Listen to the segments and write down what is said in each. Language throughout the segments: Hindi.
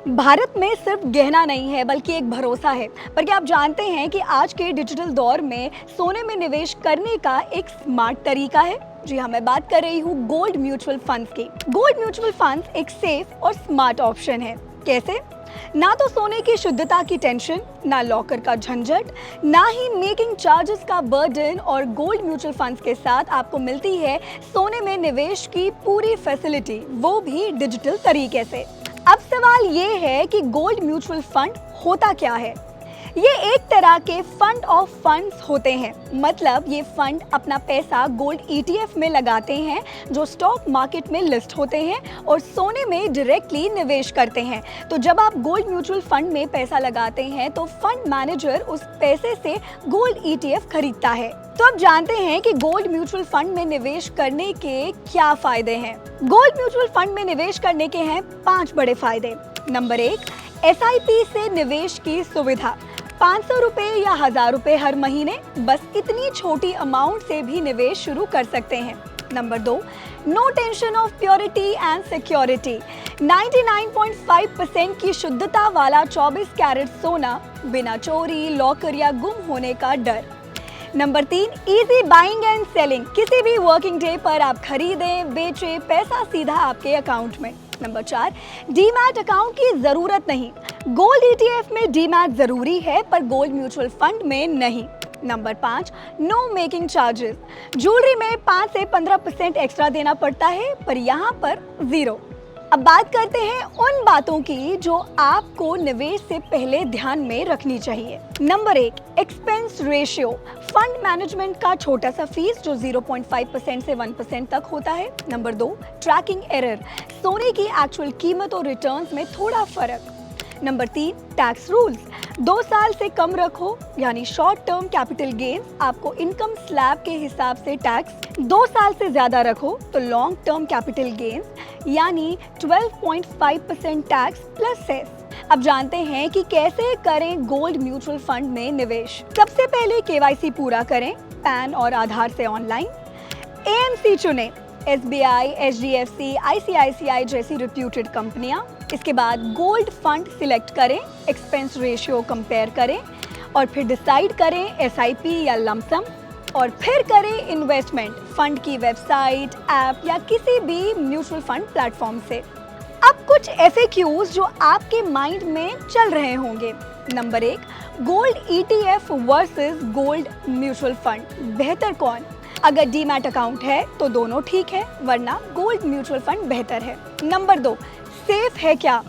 भारत में सिर्फ गहना नहीं है बल्कि एक भरोसा है। पर क्या आप जानते हैं कि आज के डिजिटल दौर में सोने में निवेश करने का एक स्मार्ट तरीका है? जी हाँ, मैं बात कर रही हूँ गोल्ड म्यूचुअल फंड्स की। गोल्ड म्यूचुअल फंड्स एक सेफ और स्मार्ट ऑप्शन है। कैसे? ना तो सोने की शुद्धता की टेंशन, ना लॉकर का झंझट, ना ही मेकिंग चार्जेस का बर्डन, और गोल्ड म्यूचुअल फंड्स के साथ आपको मिलती है सोने में निवेश की पूरी फैसिलिटी, वो भी डिजिटल तरीके से। अब सवाल ये है कि गोल्ड म्यूचुअल फंड होता क्या है? ये एक तरह के फंड ऑफ फंड्स होते हैं। मतलब ये फंड अपना पैसा गोल्ड ETF में लगाते हैं जो स्टॉक मार्केट में लिस्ट होते हैं और सोने में डायरेक्टली निवेश करते हैं। तो जब आप गोल्ड म्यूचुअल फंड में पैसा लगाते हैं तो फंड मैनेजर उस पैसे से गोल्ड ETF खरीदता है। तो अब जानते हैं कि गोल्ड म्यूचुअल फंड में निवेश करने के क्या फायदे हैं। गोल्ड म्यूचुअल फंड में निवेश करने के हैं 5 बड़े फायदे। नंबर 1, SIP से निवेश की सुविधा। 500 रुपए या 1000 रुपए हर महीने, बस इतनी छोटी अमाउंट से भी निवेश शुरू कर सकते हैं। Number 2, no tension of purity and security. 99.5% की शुद्धता वाला 24 कैरेट सोना, बिना चोरी, लॉकर या गुम होने का डर। Number 3, easy buying and selling. किसी भी वर्किंग डे पर आप खरीदें, बेचें, पैसा सीधा आपके अकाउंट में। नंबर 4, डीमैट अकाउंट की जरूरत नहीं। गोल्ड ETF में डीमैट जरूरी है पर गोल्ड म्यूचुअल फंड में नहीं। Number 5, no making charges. Jewellery में 5 से 15% एक्स्ट्रा देना पड़ता है पर यहाँ पर 0। अब बात करते हैं उन बातों की जो आपको निवेश से पहले ध्यान में रखनी चाहिए। Number 1, expense ratio. Fund management का छोटा सा फीस जो 0.5% से 1% तक होता है। Number 2, tracking error. सोने की एक्चुअल कीमत और रिटर्न्स में थोड़ा फर्क। Number 3, tax rules. 2 साल से कम रखो यानी शॉर्ट टर्म कैपिटल गेन्स, आपको इनकम स्लैब के हिसाब से टैक्स। 2 साल से ज्यादा रखो तो लॉन्ग टर्म कैपिटल गेन्स यानी 12.5% टैक्स प्लस सेस। अब जानते हैं कि कैसे करें गोल्ड म्यूचुअल फंड में निवेश। सबसे पहले KYC पूरा करें, पैन और आधार से ऑनलाइन। AMC चुनें, SBI, HDFC, ICICI जैसी रिप्यूटेड कंपनियां। इसके बाद गोल्ड फंड सिलेक्ट करें, एक्सपेंस रेशियो कंपेयर करें और फिर डिसाइड करें SIP या लमसम, और फिर करें इन्वेस्टमेंट फंड की वेबसाइट, ऐप या किसी भी म्यूचुअल फंड प्लेटफॉर्म से। अब कुछ FAQs जो आपके माइंड में चल रहे होंगे। Number 1, gold ETF versus gold mutual fund, बेहतर कौन? अगर डीमैट अकाउंट है तो दोनों ठीक है, वरना गोल्ड म्यूचुअल फंड बेहतर है। नंबर 2, सेफ है क्या?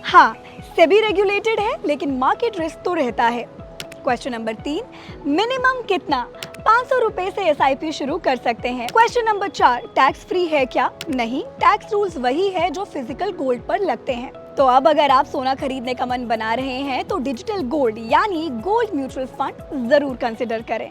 हाँ, सेबी रेगुलेटेड है लेकिन मार्केट रिस्क तो रहता है। क्वेश्चन नंबर 3, मिनिमम कितना? 500 रुपए से SIP शुरू कर सकते हैं। क्वेश्चन नंबर 4, टैक्स फ्री है क्या? नहीं, टैक्स रूल्स वही है जो फिजिकल गोल्ड पर लगते हैं। तो अब अगर आप सोना खरीदने का मन बना रहे हैं तो डिजिटल गोल्ड यानी गोल्ड म्यूचुअल फंड जरूर कंसिडर करें।